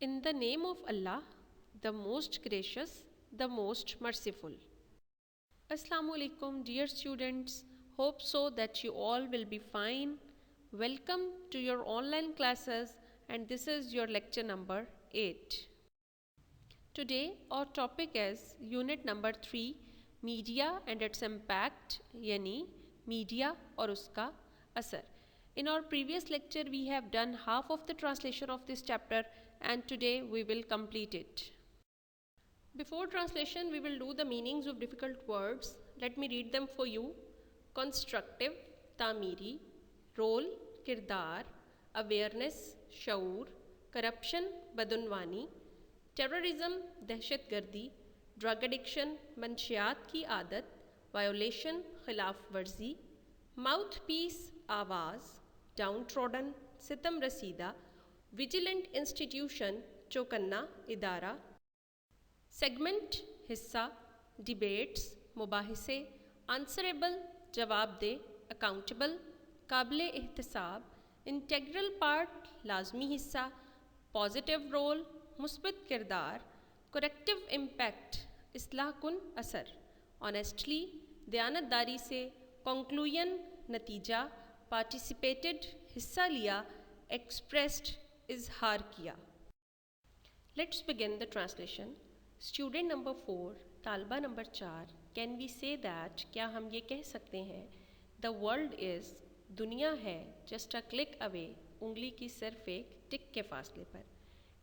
In the name of Allah, the most gracious, the most merciful. Assalamu alaikum, dear students. Hope so that you all will be fine. Welcome to your online classes, and this is your lecture number 8. Today our topic is unit number 3, media and its impact, yani media और उसका असर. In our previous lecture we have done half of the translation of this chapter, and today we will complete it. Before translation, we will do the meanings of difficult words. Let me read them for you. Constructive, tamiri, role, kirdar, awareness, shaur, corruption, badunwani, terrorism, दहशत गर्दी, drug addiction, मंशियात की आदत, violation, खिलाफ वर्जी, mouthpiece, आवाज़, downtrodden, सितम रसीदा, vigilant institution, चौकन्ना, इदारा, segment हिस्सा, डिबेट्स मुबाहिसे, आंसरेबल जवाब दे, अकाउंटेबल काबिल एहतसाब, इंटेग्रल पार्ट लाजमी हिस्सा, पॉजिटिव रोल मुस्बत किरदार, करेक्टिव इम्पैक्ट इस्लाह कुन असर, ऑनेस्टली दयानतदारी से, कंक्लूजन नतीजा, पार्टिसिपेटेड हिस्सा लिया, एक्सप्रेस्ड इजहार किया. Let's begin the translation. Student number 4, तालबा number 4, can we say that, क्या हम ये कह सकते हैं, द वर्ल्ड इज़, दुनिया है, जस्ट अ क्लिक अवे, उंगली की सिर्फ एक टिक के फासले पर.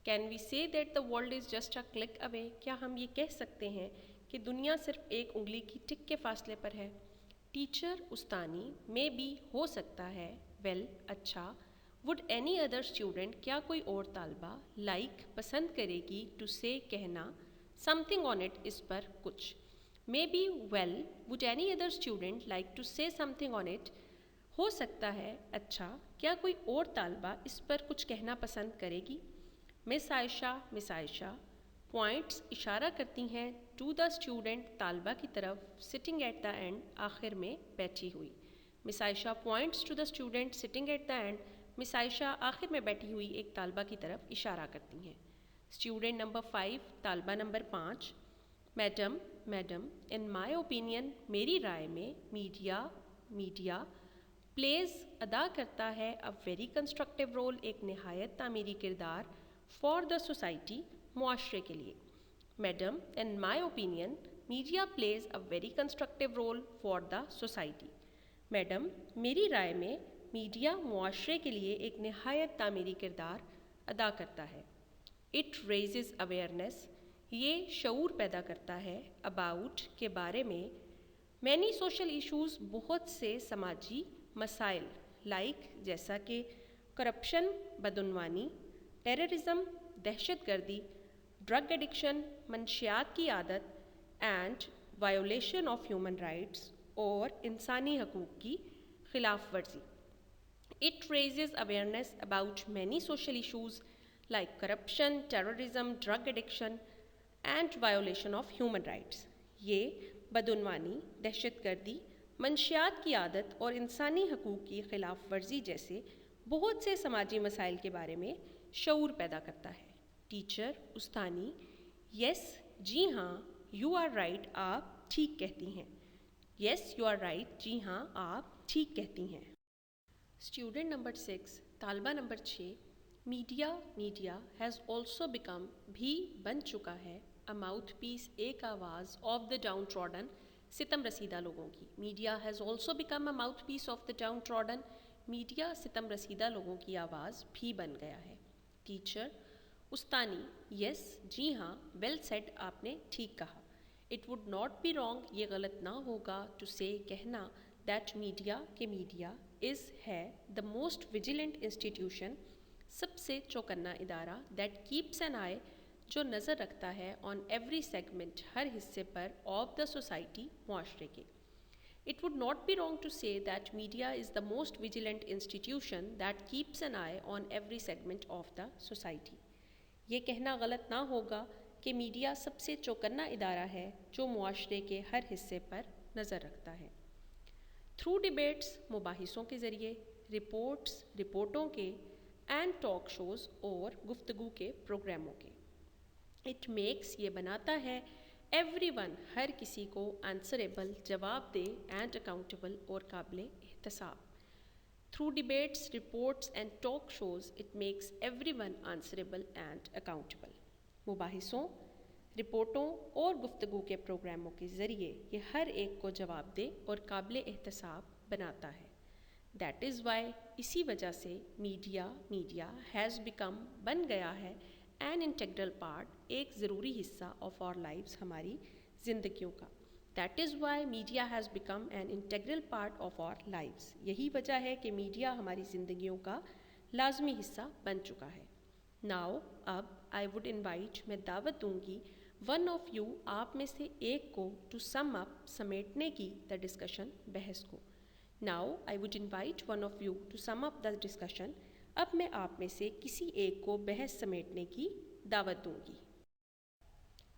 Can we say that the world is just a click away, क्या हम ये कह सकते हैं कि दुनिया सिर्फ एक उंगली की टिक के फासले पर है. टीचर उस्तानी, मे बी हो सकता है, वेल अच्छा, वुड एनी अदर स्टूडेंट, क्या कोई और तालबा, लाइक पसंद करेगी, टू से कहना, समथिंग ऑन इट इस पर कुछ. Maybe well, would any other student like to say something on it, हो सकता है, अच्छा, क्या कोई और तालबा इस पर कुछ कहना पसंद करेगी. मिस आयशा पॉइंट्स इशारा करती हैं, टू द स्टूडेंट तालबा की तरफ, सिटिंग एट द एंड आखिर में बैठी हुई. Miss Ayesha points to the student sitting at the end, miss Ayesha आखिर में बैठी हुई एक तालबा की तरफ इशारा करती हैं. स्टूडेंट नंबर 5, तालबा number 5, madam in my opinion, मेरी राय में, मीडिया प्लेज अदा करता है, अ वेरी कंस्ट्रक्टिव रोल, एक नहायत तामीरी किरदार, फॉर द सोसाइटी, मुआशरे के लिए. Madam in my opinion, media plays a very constructive role for the society. Madam मेरी राय में, मीडिया मुआशरे के लिए एक नहायत तामीरी किरदार अदा करता है. इट रेजेस अवेयरनेस, ये शऊर पैदा करता है, अबाउट के बारे में, मैनी सोशल इशूज़, बहुत से समाजी मसाइल, लाइक जैसा कि करप्शन बदउनवानी, टेररिज्म दहशत गर्दी, ड्रग एडिक्शन मंशियात की आदत, and violation of human rights, और इंसानी हकूक़ की खिलाफ वर्जी. It raises awareness about many social issues like corruption, terrorism, drug addiction and violation of human rights. ये बदउनवानी, दहशतगर्दी, मंशियात की आदत और इंसानी हकूक़ की खिलाफ वर्जी जैसे बहुत से समाजी मसाइल के बारे में शऊर पैदा करता है. टीचर उस्तानी, यस जी हाँ, यू आर राइट, आप ठीक कहती हैं. यस यू आर राइट, जी हाँ आप ठीक कहती हैं. स्टूडेंट नंबर 6, तालबा number 6, media has also become, भी बन चुका है, अ माउथ पीस, एक आवाज़, ऑफ द डाउन ट्रॉडन, सितम रसीदा लोगों की. Media has also become a mouthpiece of the downtrodden, media सितम रसीदा लोगों की आवाज़ भी बन गया है. टीचर उस्तानी, यस जी हाँ, वेल सेड, आपने ठीक कहा. It would not be wrong, ये गलत ना होगा, टू से कहना, दैट मीडिया इज़ है, द मोस्ट विजिलेंट इंस्टीट्यूशन, सबसे चौकन्ना इदारा, दैट कीप्स एन आई, जो नज़र रखता है, ऑन एवरी सेगमेंट, हर हिस्से पर, ऑफ द सोसाइटी, मुआशरे के. It would not be wrong to say that media is the most vigilant institution that keeps an eye on every segment of the society. ये कहना गलत ना होगा कि मीडिया सबसे चौकन्ना इदारा है जो मुआशरे के हर हिस्से पर नज़र रखता है. थ्रू डिबेट्स, मुबाहिसों के ज़रिए, रिपोर्ट्स, रिपोर्टों के, اینڈ ٹاک شوز اور گفتگو کے پروگراموں کے. اٹ میکس یہ بناتا ہے ایوری ون ہر کسی کو آنسریبل جواب دہ اینڈ اکاؤنٹیبل اور قابل احتساب. Through debates reports and talk shows it makes everyone answerable and accountable. مباحثوں رپورٹوں اور گفتگو کے پروگراموں کے ذریعے یہ ہر ایک کو جواب دہ اور قابل احتساب بناتا ہے. دیٹ از وائی اسی وجہ سے میڈیا ہیز بیکم بن گیا ہے این انٹیگرل پارٹ ایک ضروری حصہ آف آور لائفز ہماری زندگیوں کا. That is why media has become an integral part of our lives. یہی وجہ ہے کہ میڈیا ہماری زندگیوں کا لازمی حصہ بن چکا ہے. ناؤ اب آئی وڈ انوائٹ میں دعوت دوں گی ون آف یو آپ میں سے ایک کو ٹو سم اپ سمیٹنے کی دا ڈسکشن بحث کو. Now I would invite one of you to sum up the discussion. اب میں آپ میں سے کسی ایک کو بحث سمیٹنے کی دعوت دوں گی.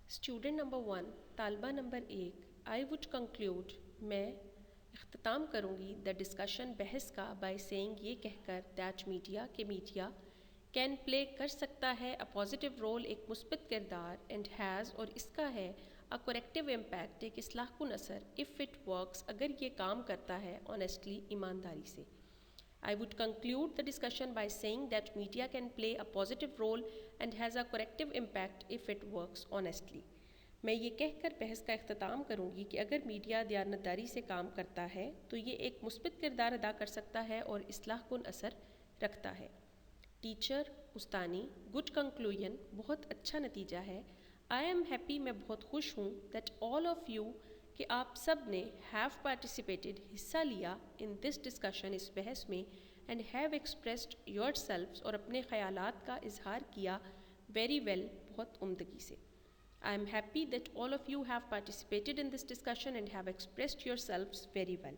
اسٹوڈنٹ نمبر 1 طالبہ نمبر 1 آئی وڈ کنکلیوڈ میں اختتام کروں گی دا ڈسکشن بحث کا بائی سینگ یہ کہہ کر دیٹ میڈیا کین پلے کر سکتا ہے اے پازیٹیو رول ایک مثبت کردار اینڈ ہیز اور اس کا ہے اے کریکٹیو امپیکٹ ایک اصلاح کن اثر اف اٹ ورکس اگر یہ کام کرتا ہے آنیسٹلی ایمانداری سے. I would conclude the discussion by saying that media can play a positive role and has a corrective impact if it works honestly. میں یہ کہہ کر بحث کا اختتام کروں گی کہ اگر میڈیا دیانتداری سے کام کرتا ہے تو یہ ایک مثبت کردار ادا کر سکتا ہے اور اصلاح کن اثر رکھتا ہے. ٹیچر استانی گڈ کنکلوژن بہت اچھا نتیجہ ہے. آئی ایم ہیپی میں بہت خوش ہوں دیٹ آل آف یو کہ آپ سب نے ہیو پارٹیسپیٹڈ حصہ لیا ان دس ڈسکشن اس بحث میں اینڈ ہیو ایکسپریسڈ یور سیلفس اور اپنے خیالات کا اظہار کیا ویری ویل بہت عمدگی سے. I am happy that all of you have participated in this discussion and have expressed yourselves very well.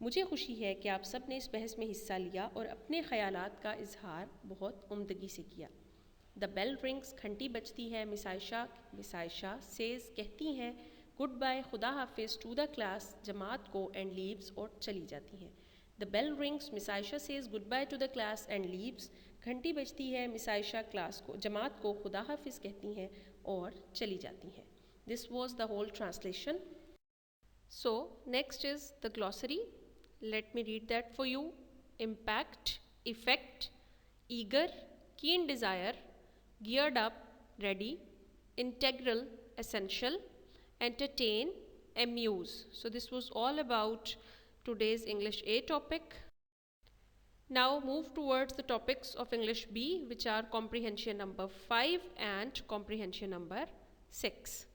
مجھے خوشی ہے کہ آپ سب نے اس بحث میں حصہ لیا اور اپنے خیالات کا اظہار بہت عمدگی سے کیا. دا بیل رنگس گھنٹی بجتی ہے. مس عائشہ سیز کہتی ہیں گڈ بائی خدا حافظ ٹو دا کلاس جماعت کو اینڈ لیوز اور چلی جاتی ہیں. The bell rings miss Ayesha says goodbye to the class and leaves. گھنٹی بجتی ہے. مس عائشہ جماعت کو خدا حافظ کہتی ہیں اور چلی جاتی ہیں. This was the whole translation. So next is the glossary. Let me read that for you. Impact effect eager keen desire geared up ready integral essential entertain amuse. So this was all about today's English A topic. Now move towards the topics of English B, which are comprehension number 5 and comprehension number 6.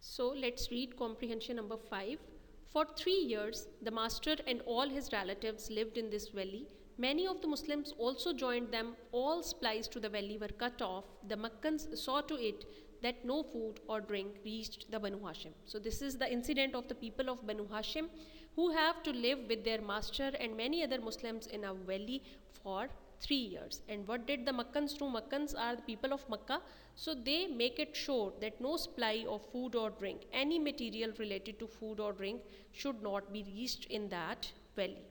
So let's read comprehension number 5. For 3 years the master and all his relatives lived in this valley. Many of the Muslims also joined them. All supplies to the valley were cut off. The Makkans saw to it that no food or drink reached the Banu Hashim. So this is the incident of the people of Banu Hashim who have to live with their master and many other Muslims in a valley for 3 years. And what did the Makkans do? Makkans are the people of Makkah. So they make it sure that no supply of food or drink, any material related to food or drink should not be reached in that valley.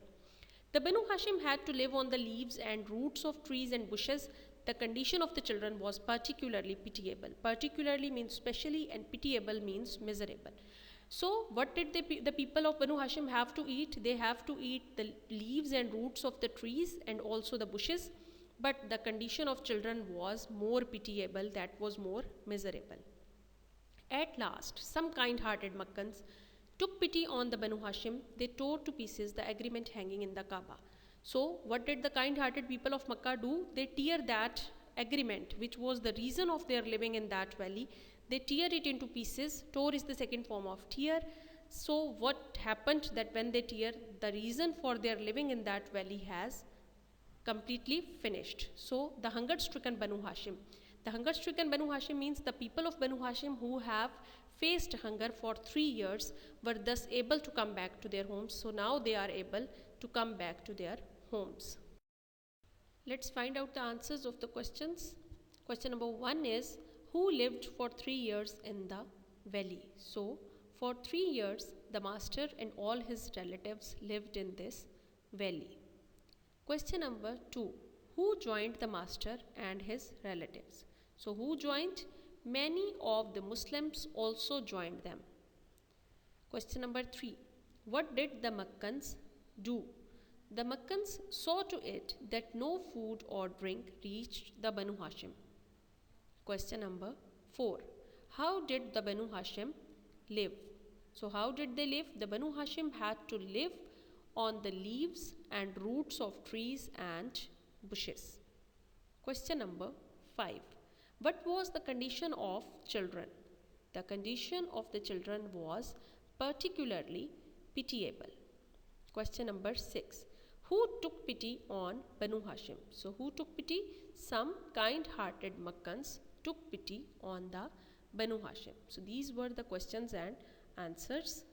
The Banu Hashim had to live on the leaves and roots of trees and bushes. The condition of the children was particularly pitiable. Particularly means specially and pitiable means miserable. So what did the people of Banu Hashim have to eat? They have to eat the leaves and roots of the trees and also the bushes. But the condition of children was more pitiable, that was more miserable. At last, some kind-hearted Makkans took pity on the Banu Hashim. They tore to pieces the agreement hanging in the Kaaba. So what did the kind-hearted people of Makkah do? They tear that agreement, which was the reason of their living in that valley. They tear it into pieces. Tore is the second form of tear. So what happened that when they tear, the reason for their living in that valley has completely finished. So the hunger-stricken Banu Hashim. The hunger-stricken Banu Hashim means the people of Banu Hashim who have faced hunger for 3 years were thus able to come back to their homes. So now they are able to come back to their homes. Let's find out the answers of the questions. Question number 1 is, who lived for 3 years in the valley? So for 3 years the master and all his relatives lived in this valley. Question number 2, who who joined the master and his relatives. So who joined? Many of the Muslims also joined them. Question number 3. What did the Makkans do? The Makkans saw to it that no food or drink reached the Banu Hashim. Question number 4. How did the Banu Hashim live? So how did they live? The Banu Hashim had to live on the leaves and roots of trees and bushes. Question number 5. What was the condition of children? The condition of the children was particularly pitiable. Question number 6. Who took pity on Banu Hashim? So who took pity? Some kind-hearted Makkans took pity on the Banu Hashim. So these were the questions and answers.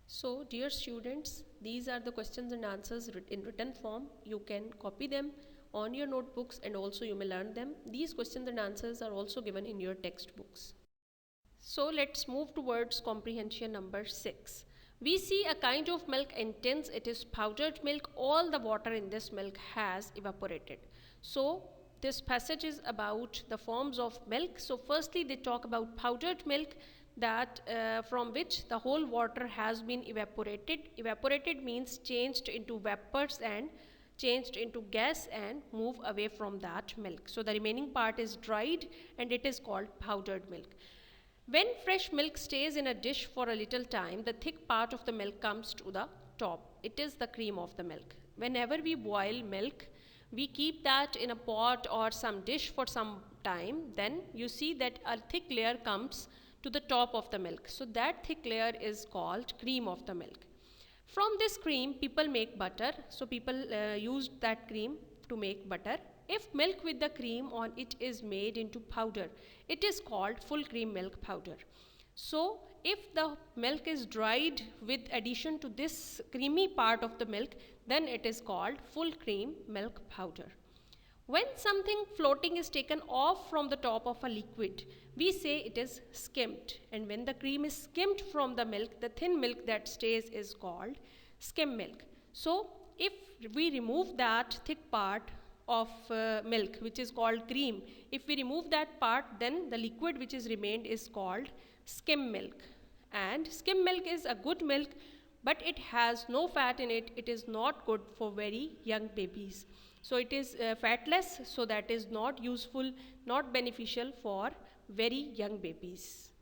So dear students, these are the questions and answers in written form. You can copy them on your notebooks and also you may learn them. These questions and answers are also given in your textbooks. So let's move towards comprehension number 6. We see a kind of milk in tins. It is powdered milk. All the water in this milk has evaporated. So this passage is about the forms of milk. So firstly they talk about powdered milk, that from which the whole water has been evaporated. Evaporated means changed into vapors and changed into gas and move away from that milk. So the remaining part is dried and it is called powdered milk. When fresh milk stays in a dish for a little time, the thick part of the milk comes to the top. It is the cream of the milk. Whenever we boil milk, we keep that in a pot or some dish for some time. Then you see that a thick layer comes to the top of the milk. So that thick layer is called cream of the milk. From this cream, people make butter. So people used that cream to make butter. If milk with the cream on it is made into powder, it is called full cream milk powder. So if the milk is dried with addition to this creamy part of the milk, then it is called full cream milk powder. When something floating is taken off from the top of a liquid, we say it is skimmed. And when the cream is skimmed from the milk, the thin milk that stays is called skim milk. So if we remove that thick part of milk, which is called cream, if we remove that part, then the liquid which is remained is called skim milk. And skim milk is a good milk, but it has no fat in it. It is not good for very young babies. So it is fatless, so that is not useful, not beneficial for very young babies.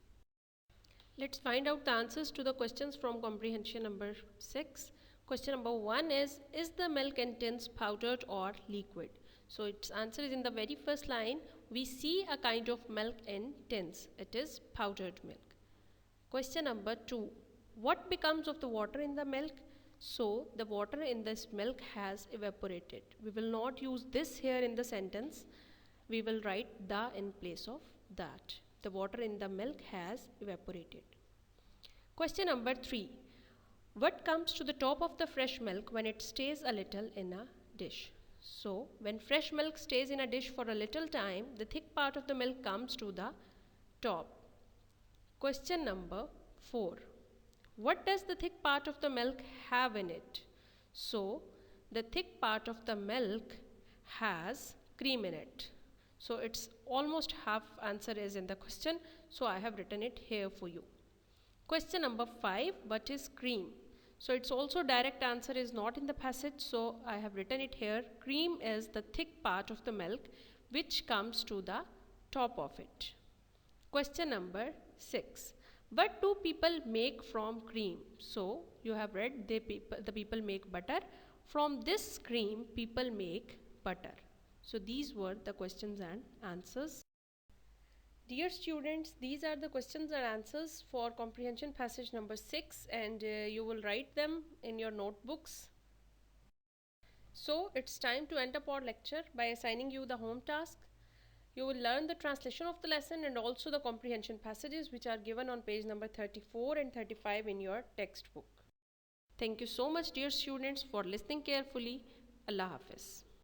Let's find out the answers to the questions from comprehension number 6. Question number 1 is the milk in tins powdered or liquid? So its answer is in the very first line. We see a kind of milk in tins. It is powdered milk. Question number 2. What becomes of the water in the milk? So the water in this milk has evaporated. We will not use this here in the sentence. We will write the in place of that. The water in the milk has evaporated. Question number 3. What comes to the top of the fresh milk when it stays a little in a dish? So when fresh milk stays in a dish for a little time, the thick part of the milk comes to the top. Question number 4. What does the thick part of the milk have in it? So the thick part of the milk has cream in it. So it's almost half answer is in the question. So I have written it here for you. Question number 5. What is cream? So it's also direct answer is not in the passage. So I have written it here. Cream is the thick part of the milk which comes to the top of it. Question number 6. What do people make from cream? So you have read the people make butter. From this cream people make butter. So these were the questions and answers. Dear students, these are the questions and answers for comprehension passage number 6, and you will write them in your notebooks. So it's time to end up our lecture by assigning you the home task. You will learn the translation of the lesson and also the comprehension passages which are given on page number 34 and 35 in your textbook. Thank you so much, dear students, for listening carefully. Allah Hafiz.